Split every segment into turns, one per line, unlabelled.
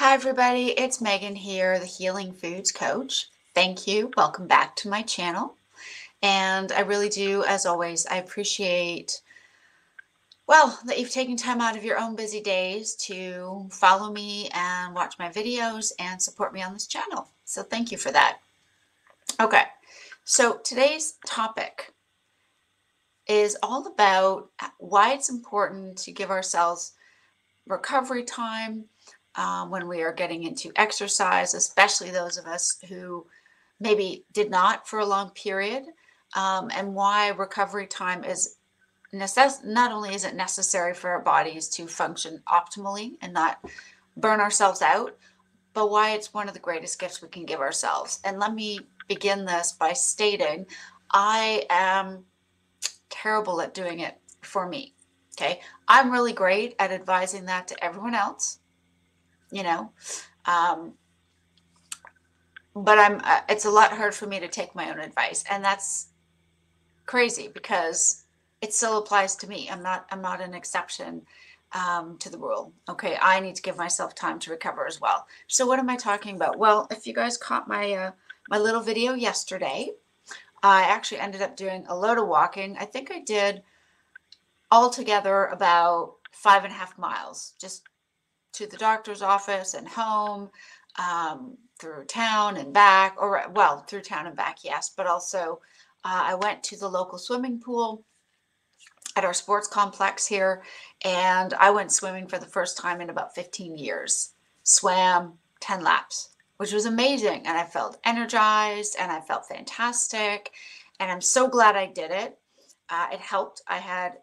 Hi everybody, it's Megan here, the Healing Foods Coach. Thank you. Welcome back to my channel. And I really do, as always, I appreciate, that you've taken time out of your own busy days to follow me and watch my videos and support me on this channel. So thank you for that. Okay, so today's topic is all about why it's important to give ourselves recovery time when we are getting into exercise, especially those of us who maybe did not for a long period, and why recovery time is not only is it necessary for our bodies to function optimally and not burn ourselves out, but why it's one of the greatest gifts we can give ourselves. And let me begin this by stating I am terrible at doing it for me. Okay. I'm really great at advising that to everyone else, you know, um, but it's a lot hard for me to take my own advice. And that's crazy because it still applies to me. I'm not an exception to the rule. Okay. I need to give myself time to recover as well. So what am I talking about? Well, if you guys caught my little video yesterday, I actually ended up doing a load of walking. I think I did altogether about 5.5 miles, just to the doctor's office and home, through town and back, or well, through town and back, yes, but also I went to the local swimming pool at our sports complex here, and I went swimming for the first time in about 15 years. Swam 10 laps, which was amazing, and I felt energized and I felt fantastic, and I'm so glad I did it. It helped. I had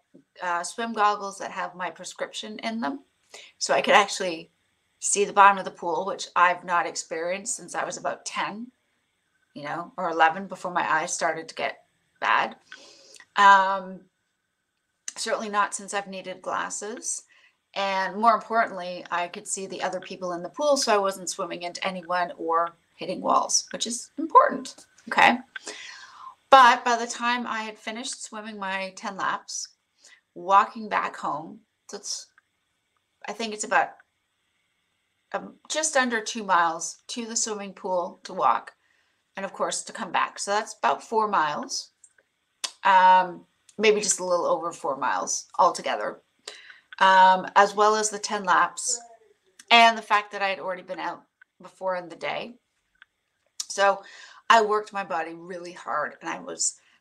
swim goggles that have my prescription in them, so I could actually see the bottom of the pool, which I've not experienced since I was about 10, or 11 before my eyes started to get bad. Certainly not since I've needed glasses. And more importantly, I could see the other people in the pool, so I wasn't swimming into anyone or hitting walls, which is important. Okay. But by the time I had finished swimming my 10 laps, walking back home, so I think it's about just under 2 miles to the swimming pool to walk, and of course to come back. So that's about 4 miles, maybe just a little over 4 miles altogether, as well as the 10 laps and the fact that I had already been out before in the day. So I worked my body really hard, and I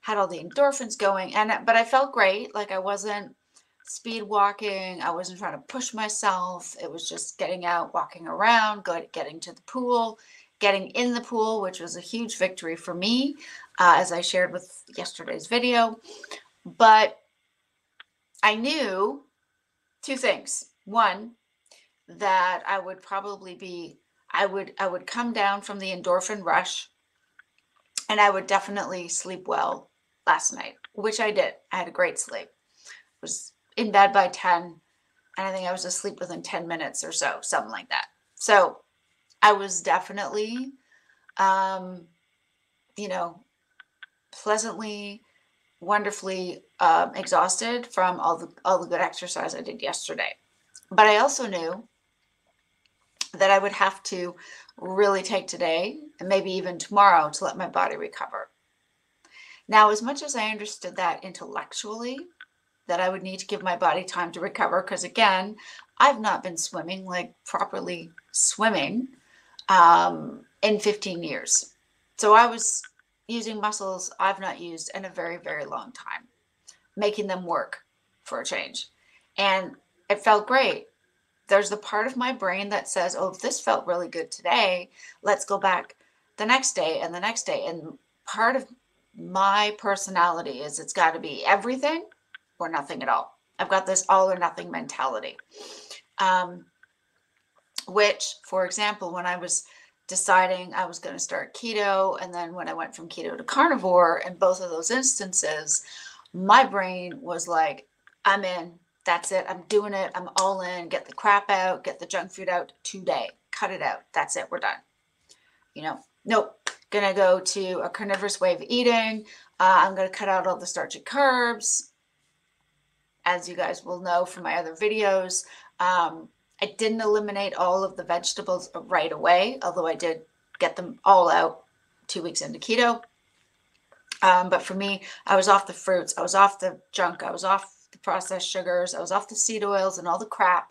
had all the endorphins going, but I felt great. Like I wasn't speed walking. I wasn't trying to push myself. It was just getting out, walking around, getting to the pool, getting in the pool, which was a huge victory for me, as I shared with yesterday's video. But I knew two things. One, that I would I would come down from the endorphin rush, and I would definitely sleep well last night, which I did. I had a great sleep. I was in bed by 10, and I think I was asleep within 10 minutes or so, something like that. So I was definitely, pleasantly, wonderfully exhausted from all the good exercise I did yesterday. But I also knew that I would have to really take today and maybe even tomorrow to let my body recover. Now, as much as I understood that intellectually, that I would need to give my body time to recover, because again, I've not been swimming, like properly swimming, in 15 years. So I was using muscles I've not used in a very, very long time, making them work for a change. And it felt great. There's the part of my brain that says, oh, if this felt really good today, let's go back the next day and the next day. And part of my personality is it's got to be everything or nothing at all. I've got this all or nothing mentality, which, for example, when I was deciding I was going to start keto, and then when I went from keto to carnivore, in both of those instances, my brain was like, I'm in. That's it. I'm doing it. I'm all in. Get the crap out. Get the junk food out today. Cut it out. That's it. We're done. Nope. Gonna go to a carnivorous way of eating. I'm going to cut out all the starchy carbs. As you guys will know from my other videos, I didn't eliminate all of the vegetables right away, although I did get them all out 2 weeks into keto. But for me, I was off the fruits, I was off the junk, I was off the processed sugars, I was off the seed oils and all the crap.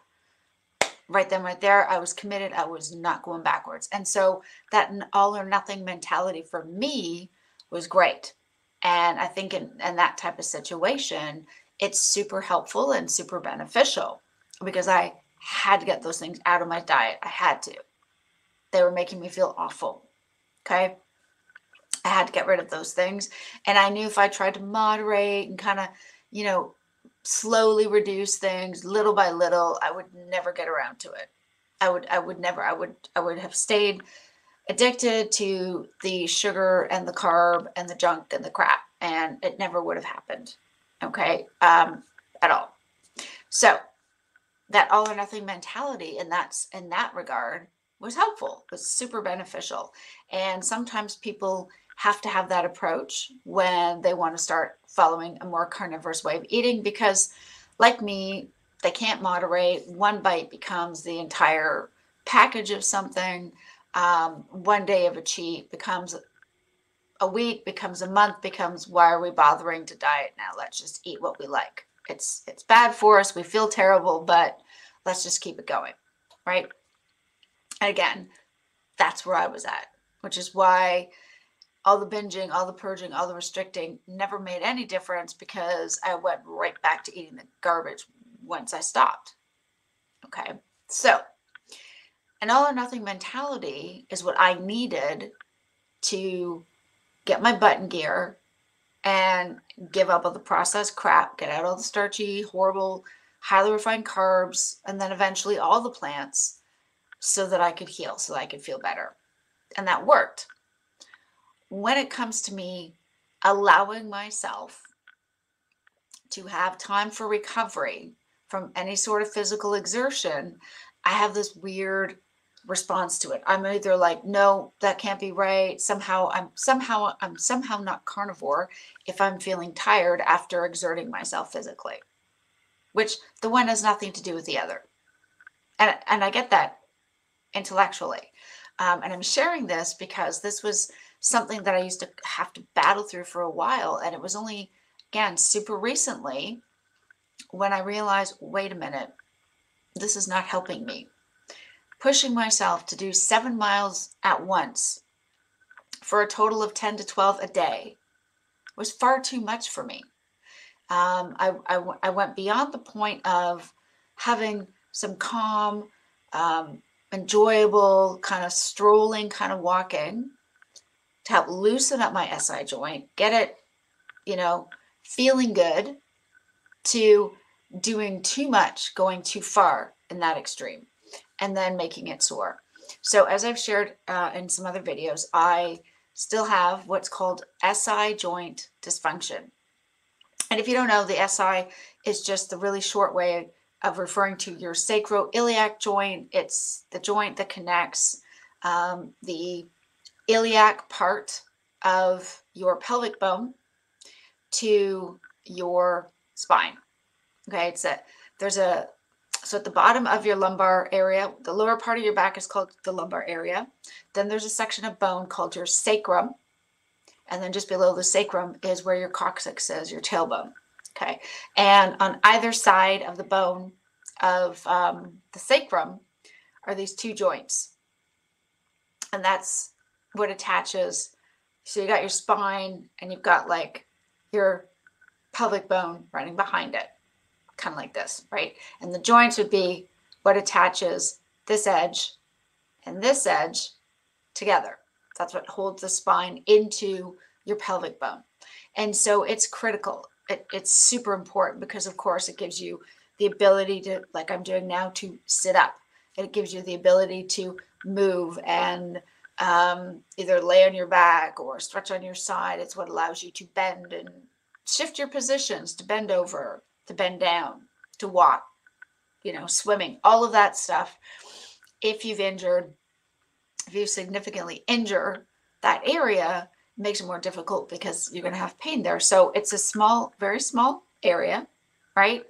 Right then, right there, I was committed. I was not going backwards. And so that all or nothing mentality for me was great. And I think in that type of situation, it's super helpful and super beneficial because I had to get those things out of my diet. I had to. They were making me feel awful. Okay. I had to get rid of those things. And I knew if I tried to moderate and kind of, slowly reduce things little by little, I would never get around to it. I would have stayed addicted to the sugar and the carb and the junk and the crap, and it never would have happened. Okay. At all. So that all or nothing mentality, and that's in that regard, was helpful, was super beneficial. And sometimes people have to have that approach when they want to start following a more carnivorous way of eating because, like me, they can't moderate. One bite becomes the entire package of something. One day of a cheat becomes a week, becomes a month, becomes why are we bothering to diet now? Let's just eat what we like. It's bad for us. We feel terrible, but let's just keep it going, right? And again, that's where I was at, which is why all the binging, all the purging, all the restricting never made any difference because I went right back to eating the garbage once I stopped. Okay. So an all or nothing mentality is what I needed to get my butt in gear and give up all the processed crap, get out all the starchy, horrible, highly refined carbs, and then eventually all the plants so that I could heal, so that I could feel better. And that worked. When it comes to me allowing myself to have time for recovery from any sort of physical exertion, I have this weird response to it. I'm either like, no, that can't be right. I'm somehow not carnivore if I'm feeling tired after exerting myself physically, which the one has nothing to do with the other. And I get that intellectually. And I'm sharing this because this was something that I used to have to battle through for a while. And it was only, again, super recently when I realized, wait a minute, this is not helping me. Pushing myself to do 7 miles at once for a total of 10 to 12 a day was far too much for me. I went beyond the point of having some calm, enjoyable kind of strolling kind of walking to help loosen up my SI joint, get it, feeling good, to doing too much, going too far in that extreme, and then making it sore. So as I've shared in some other videos, I still have what's called SI joint dysfunction. And if you don't know, the SI is just the really short way of referring to your sacroiliac joint. It's the joint that connects the iliac part of your pelvic bone to your spine. Okay, so at the bottom of your lumbar area, the lower part of your back is called the lumbar area. Then there's a section of bone called your sacrum. And then just below the sacrum is where your coccyx is, your tailbone. Okay. And on either side of the bone of the sacrum are these two joints. And that's what attaches. So you got your spine and you've got like your pelvic bone running behind it, kind of like this, right? And the joints would be what attaches this edge and this edge together. That's what holds the spine into your pelvic bone. And so it's critical. It's super important because, of course, it gives you the ability to, like I'm doing now, to sit up. It gives you the ability to move and either lay on your back or stretch on your side. It's what allows you to bend and shift your positions, to bend over, to bend down, to walk, swimming, all of that stuff. If you significantly injure that area, it makes it more difficult because you're going to have pain there. So it's a small, very small area, right?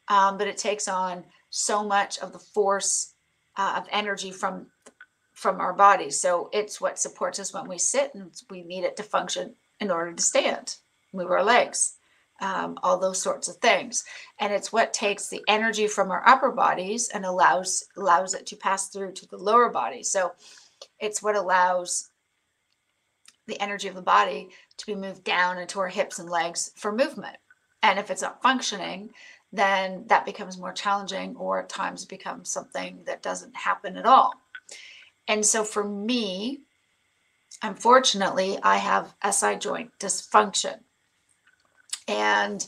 But it takes on so much of the force of energy from our bodies. So it's what supports us when we sit, and we need it to function in order to stand, move our legs, all those sorts of things. And it's what takes the energy from our upper bodies and allows it to pass through to the lower body. So it's what allows the energy of the body to be moved down into our hips and legs for movement. And if it's not functioning, then that becomes more challenging, or at times becomes something that doesn't happen at all. And so for me, unfortunately, I have SI joint dysfunction. And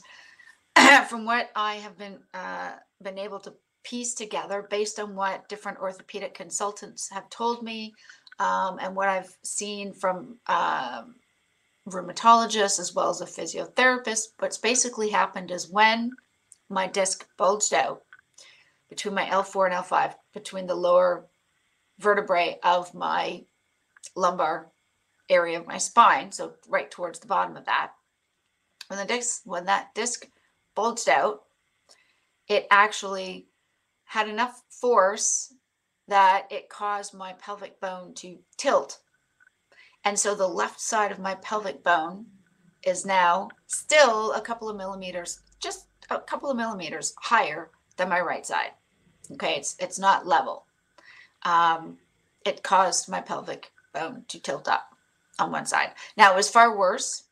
from what I have been able to piece together based on what different orthopedic consultants have told me, and what I've seen from rheumatologists as well as a physiotherapist, what's basically happened is when my disc bulged out between my L4 and L5, between the lower vertebrae of my lumbar area of my spine, so right towards the bottom of that, when that disc bulged out, it actually had enough force that it caused my pelvic bone to tilt. And so the left side of my pelvic bone is now still a couple of millimeters, just a couple of millimeters higher than my right side. Okay, it's not level. It caused my pelvic bone to tilt up on one side. Now, it was far worse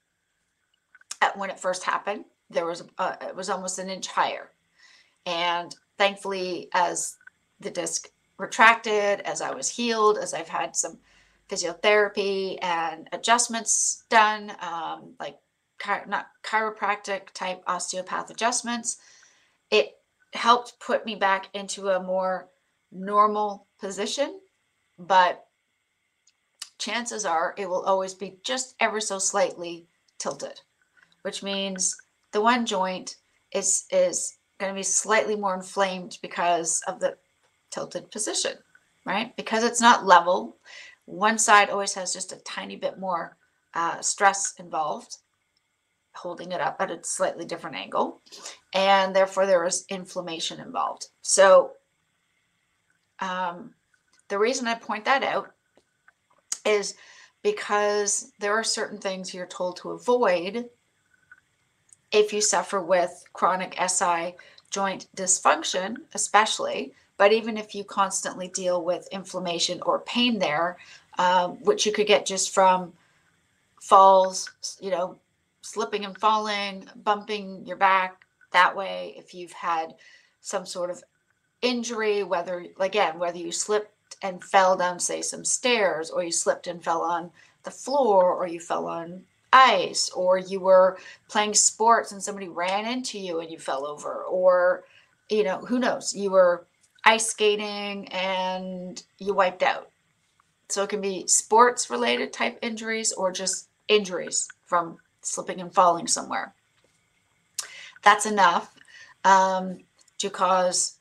when it first happened. It was almost an inch higher. And thankfully, as the disc retracted, as I was healed, as I've had some physiotherapy and adjustments done, like not chiropractic type osteopath adjustments, it helped put me back into a more normal position. But chances are it will always be just ever so slightly tilted, which means the one joint is going to be slightly more inflamed because of the tilted position, right? Because it's not level, one side always has just a tiny bit more stress involved, holding it up at a slightly different angle, and therefore there is inflammation involved. So the reason I point that out is because there are certain things you're told to avoid if you suffer with chronic SI joint dysfunction, especially, but even if you constantly deal with inflammation or pain there, which you could get just from falls, slipping and falling, bumping your back that way. If you've had some sort of injury, whether you slipped and fell down, say, some stairs, or you slipped and fell on the floor, or you fell on ice, or you were playing sports and somebody ran into you and you fell over, or, who knows, you were ice skating and you wiped out. So it can be sports related type injuries or just injuries from slipping and falling somewhere. That's enough to cause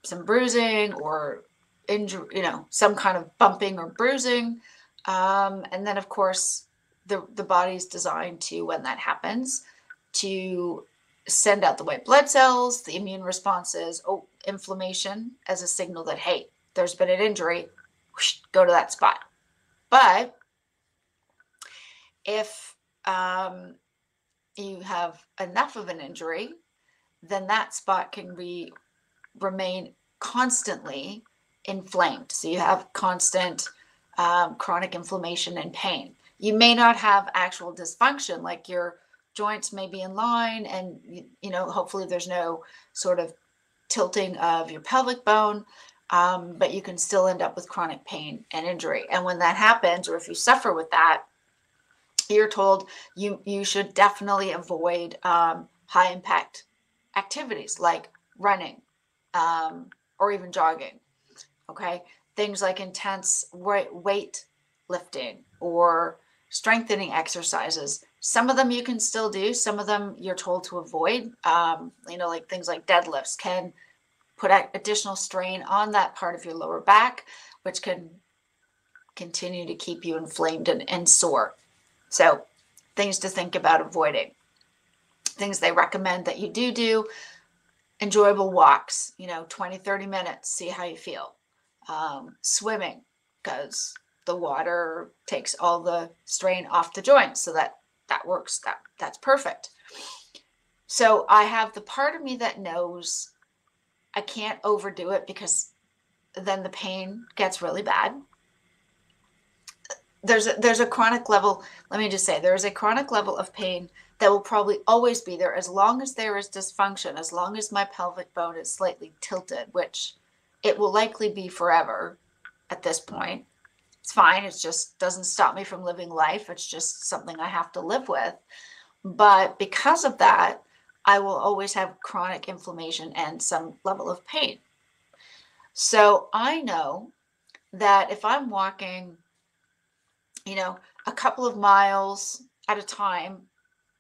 some bruising or injury, some kind of bumping or bruising. And then, of course, the body's designed to, when that happens, to send out the white blood cells, the immune responses, inflammation as a signal that, hey, there's been an injury, whoosh, go to that spot. But if you have enough of an injury, then that spot can remain constantly inflamed. So you have constant chronic inflammation and pain. You may not have actual dysfunction, like your joints may be in line and, hopefully there's no sort of tilting of your pelvic bone, but you can still end up with chronic pain and injury. And when that happens, or if you suffer with that, you're told you should definitely avoid high impact activities like running or even jogging. Okay, things like intense weight lifting or strengthening exercises. Some of them you can still do, some of them you're told to avoid. Like things like deadlifts can put additional strain on that part of your lower back, which can continue to keep you inflamed and sore. So things to think about avoiding. Things they recommend that you do enjoyable walks, 20, 30 minutes, see how you feel. Swimming, because the water takes all the strain off the joints, so that works. That's perfect. So I have the part of me that knows I can't overdo it, because then the pain gets really bad. There's a chronic level, let me just say, there is a chronic level of pain that will probably always be there as long as there is dysfunction, as long as my pelvic bone is slightly tilted, which it will likely be forever at this point. It's fine. It just doesn't stop me from living life. It's just something I have to live with. But because of that, I will always have chronic inflammation and some level of pain. So I know that if I'm walking, a couple of miles at a time,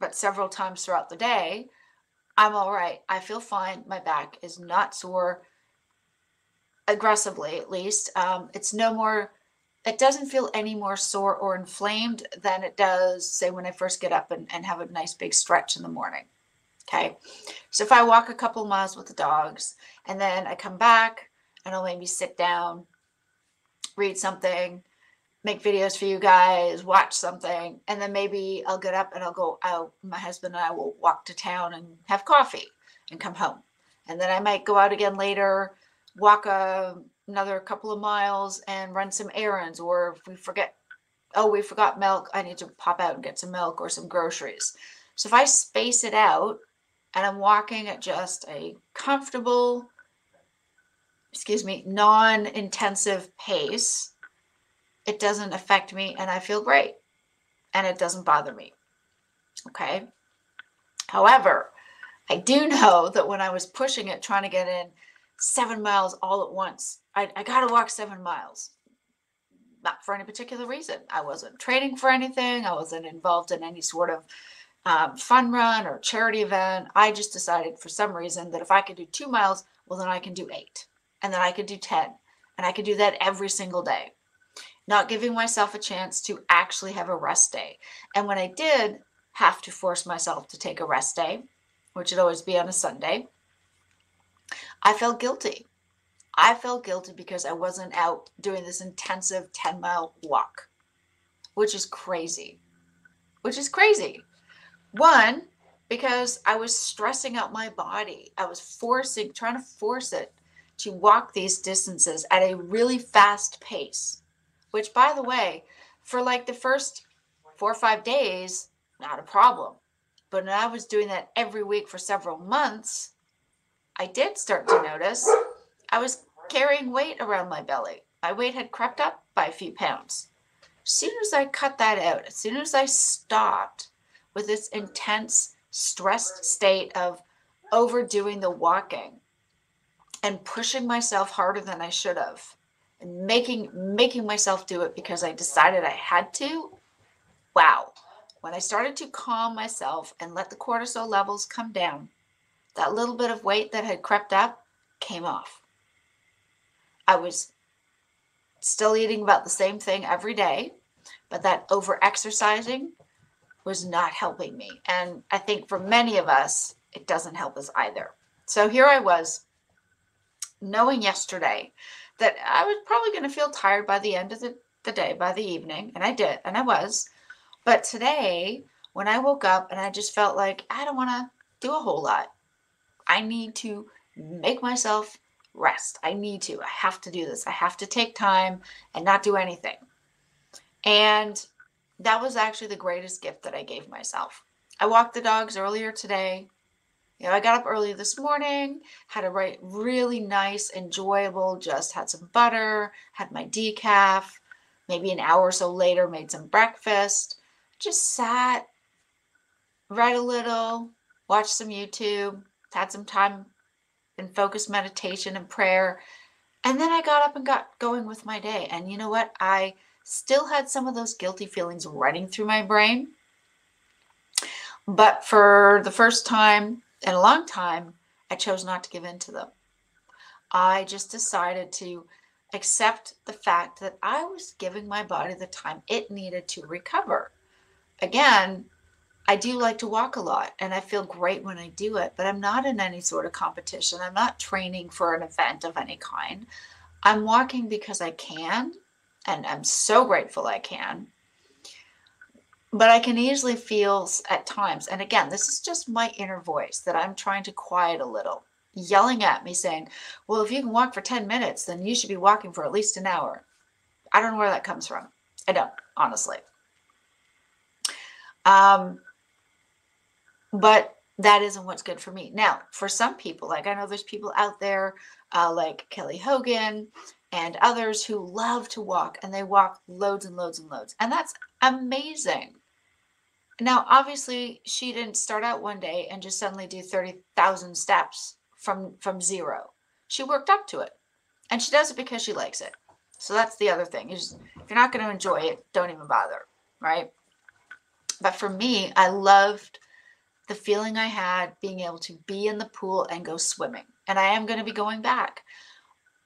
but several times throughout the day, I'm all right. I feel fine. My back is not sore, aggressively at least. It doesn't feel any more sore or inflamed than it does, say, when I first get up and have a nice big stretch in the morning. Okay. So if I walk a couple of miles with the dogs and then I come back and I'll maybe sit down, read something, make videos for you guys, watch something, and then maybe I'll get up and I'll go out. My husband and I will walk to town and have coffee and come home. And then I might go out again later, walk another couple of miles and run some errands. Or if we forgot milk, I need to pop out and get some milk or some groceries. So if I space it out and I'm walking at just a comfortable, non-intensive pace, it doesn't affect me and I feel great and it doesn't bother me. Okay. However, I do know that when I was pushing it, trying to get in 7 miles all at once, I got to walk 7 miles. Not for any particular reason. I wasn't training for anything. I wasn't involved in any sort of fun run or charity event. I just decided for some reason that if I could do 2 miles, well, then I can do 8. And then I could do 10. And I could do that every single day. Not giving myself a chance to actually have a rest day. And when I did have to force myself to take a rest day, which would always be on a Sunday, I felt guilty. I felt guilty because I wasn't out doing this intensive 10-mile walk, which is crazy. One, because I was stressing out my body. I was trying to force it to walk these distances at a really fast pace, which, by the way, for like the first 4 or 5 days, not a problem. But when I was doing that every week for several months, I did start to notice I was carrying weight around my belly. My weight had crept up by a few pounds. As soon as I cut that out, as soon as I stopped with this intense, stressed state of overdoing the walking and pushing myself harder than I should have, and making myself do it because I decided I had to, wow. When I started to calm myself and let the cortisol levels come down, that little bit of weight that had crept up came off. I was still eating about the same thing every day, but that over-exercising was not helping me. And I think for many of us, it doesn't help us either. So here I was, knowing yesterday that I was probably going to feel tired by the end of the day, by the evening, and I did, and I was. But today, when I woke up and I just felt like I don't want to do a whole lot, I need to make myself rest. I have to do this. I have to take time and not do anything. And that was actually the greatest gift that I gave myself. I walked the dogs earlier today. I got up early this morning, had a really nice, enjoyable, just had some butter, had my decaf, maybe an hour or so later, made some breakfast, just sat, read a little, watched some YouTube, had some time in focused meditation and prayer. And then I got up and got going with my day. And you know what? I still had some of those guilty feelings running through my brain. But for the first time in a long time, I chose not to give in to them. I just decided to accept the fact that I was giving my body the time it needed to recover. Again, I do like to walk a lot and I feel great when I do it, but I'm not in any sort of competition. I'm not training for an event of any kind. I'm walking because I can, and I'm so grateful I can. But I can easily feel at times, and again, this is just my inner voice that I'm trying to quiet a little, yelling at me saying, well, if you can walk for 10 minutes, then you should be walking for at least an hour. I don't know where that comes from. I don't, honestly. But that isn't what's good for me. Now, for some people, like I know there's people out there like Kelly Hogan and others who love to walk, and they walk loads and loads and loads. And that's amazing. Now, obviously, she didn't start out one day and just suddenly do 30,000 steps from zero. She worked up to it, and she does it because she likes it. So that's the other thing. Is if you're not going to enjoy it, don't even bother, right? But for me, I loved the feeling I had being able to be in the pool and go swimming. And I am going to be going back.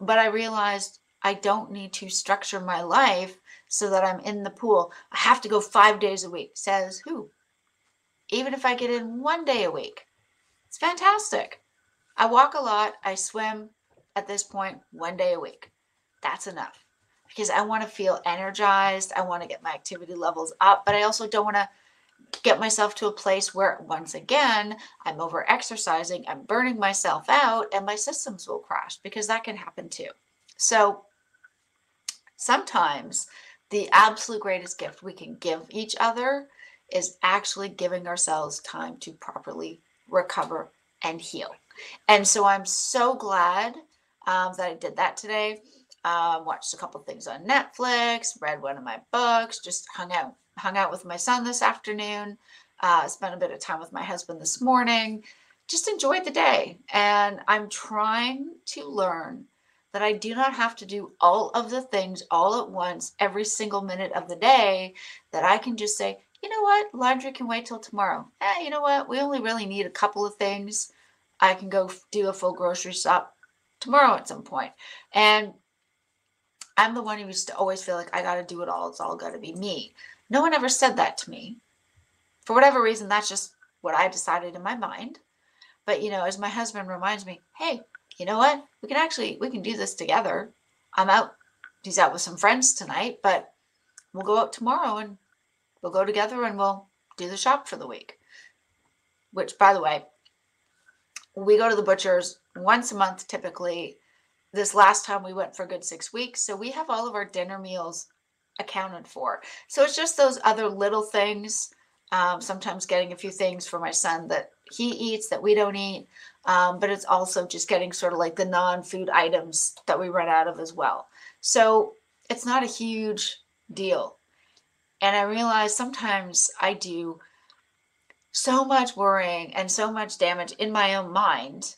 But I realized I don't need to structure my life so that I'm in the pool. I have to go 5 days a week. Says who? Even if I get in 1 day a week, it's fantastic. I walk a lot. I swim at this point 1 day a week. That's enough because I want to feel energized. I want to get my activity levels up, but I also don't want to get myself to a place where once again I'm over exercising, I'm burning myself out, and my systems will crash, because that can happen too. So sometimes the absolute greatest gift we can give each other is actually giving ourselves time to properly recover and heal. And so I'm so glad that I did that today. Watched a couple things on Netflix, read one of my books, just hung out with my son this afternoon, spent a bit of time with my husband this morning, just enjoyed the day. And I'm trying to learn that I do not have to do all of the things all at once, every single minute of the day, that I can just say, you know what, laundry can wait till tomorrow. You know what, we only really need a couple of things. I can go do a full grocery shop tomorrow at some point. And I'm the one who used to always feel like I got to do it all. It's all got to be me. No one ever said that to me. For whatever reason, that's just what I decided in my mind. But, as my husband reminds me, hey, you know what? We can do this together. He's out with some friends tonight, but we'll go out tomorrow and we'll go together and we'll do the shop for the week. Which, by the way, we go to the butcher's once a month typically. This last time we went for a good 6 weeks. So we have all of our dinner meals accounted for. So it's just those other little things. Sometimes getting a few things for my son that he eats that we don't eat. But it's also just getting sort of like the non-food items that we run out of as well. So it's not a huge deal. And I realize sometimes I do so much worrying and so much damage in my own mind,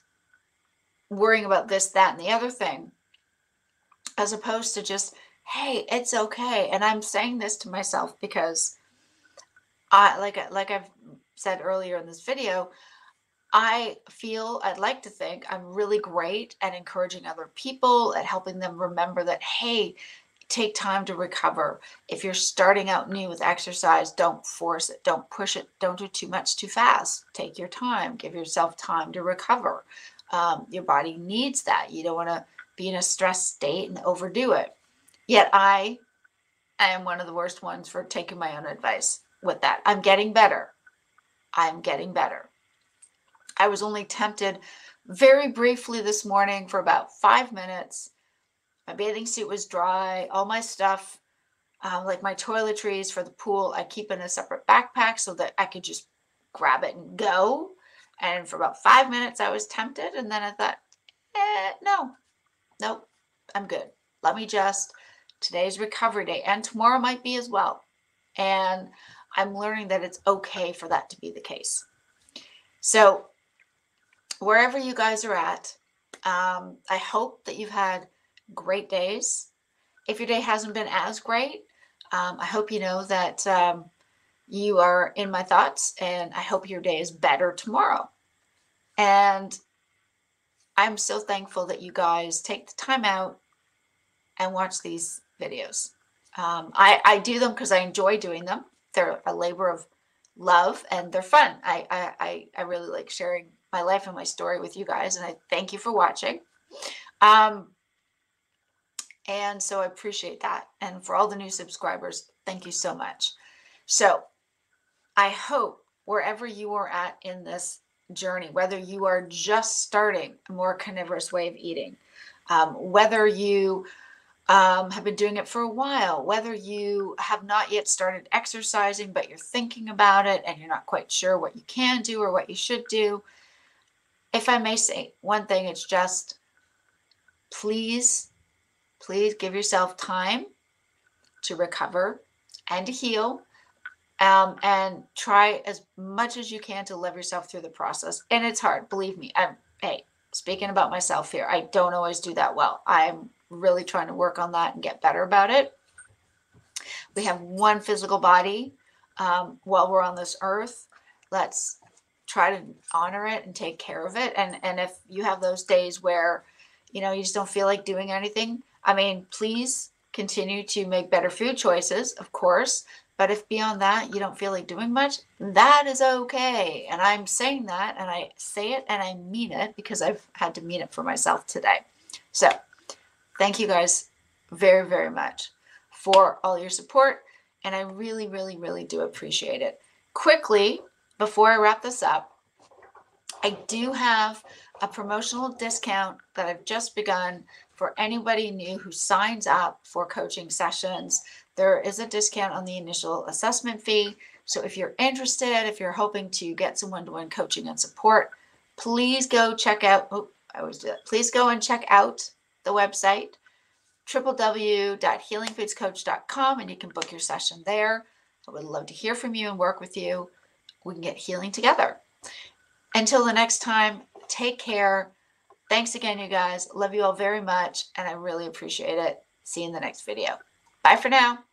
worrying about this, that, and the other thing, as opposed to just, hey, it's okay. And I'm saying this to myself because like I've said earlier in this video, I'd like to think I'm really great at encouraging other people, at helping them remember that, hey, take time to recover. If you're starting out new with exercise, don't force it, don't push it, don't do too much too fast. Take your time, give yourself time to recover. Your body needs that. You don't want to be in a stressed state and overdo it. Yet I am one of the worst ones for taking my own advice with that. I'm getting better. I'm getting better. I was only tempted very briefly this morning for about 5 minutes. My bathing suit was dry. All my stuff, like my toiletries for the pool, I keep in a separate backpack so that I could just grab it and go. And for about 5 minutes, I was tempted. And then I thought, nope, I'm good. Today's recovery day. And tomorrow might be as well. And I'm learning that it's okay for that to be the case. So wherever you guys are at, I hope that you've had great days. If your day hasn't been as great, I hope you know that you are in my thoughts, and I hope your day is better tomorrow. And I'm so thankful that you guys take the time out and watch these videos. I do them because I enjoy doing them. They're a labor of love, and they're fun. I really like sharing my life and my story with you guys, and I thank you for watching. And so I appreciate that. And for all the new subscribers, thank you so much. So I hope wherever you are at in this journey, whether you are just starting a more carnivorous way of eating, whether you have been doing it for a while, whether you have not yet started exercising, but you're thinking about it and you're not quite sure what you can do or what you should do, if I may say one thing, it's just please give yourself time to recover and to heal, and try as much as you can to love yourself through the process. And it's hard, believe me. Hey, speaking about myself here, I don't always do that well. I'm really trying to work on that and get better about it. We have one physical body while we're on this earth. Let's try to honor it and take care of it. And if you have those days where, you just don't feel like doing anything, I mean, please continue to make better food choices, of course. But if beyond that, you don't feel like doing much, that is okay. And I'm saying that, and I say it and I mean it, because I've had to mean it for myself today. So thank you guys very, very much for all your support. And I really, really, really do appreciate it. Quickly, before I wrap this up, I do have a promotional discount that I've just begun for anybody new who signs up for coaching sessions. There is a discount on the initial assessment fee. So if you're interested, if you're hoping to get some one-to-one coaching and support, please go check out, please go and check out the website, www.healingfoodscoach.com, and you can book your session there. I would love to hear from you and work with you. We can get healing together. Until the next time, take care. Thanks again, you guys. Love you all very much, and I really appreciate it. See you in the next video. Bye for now.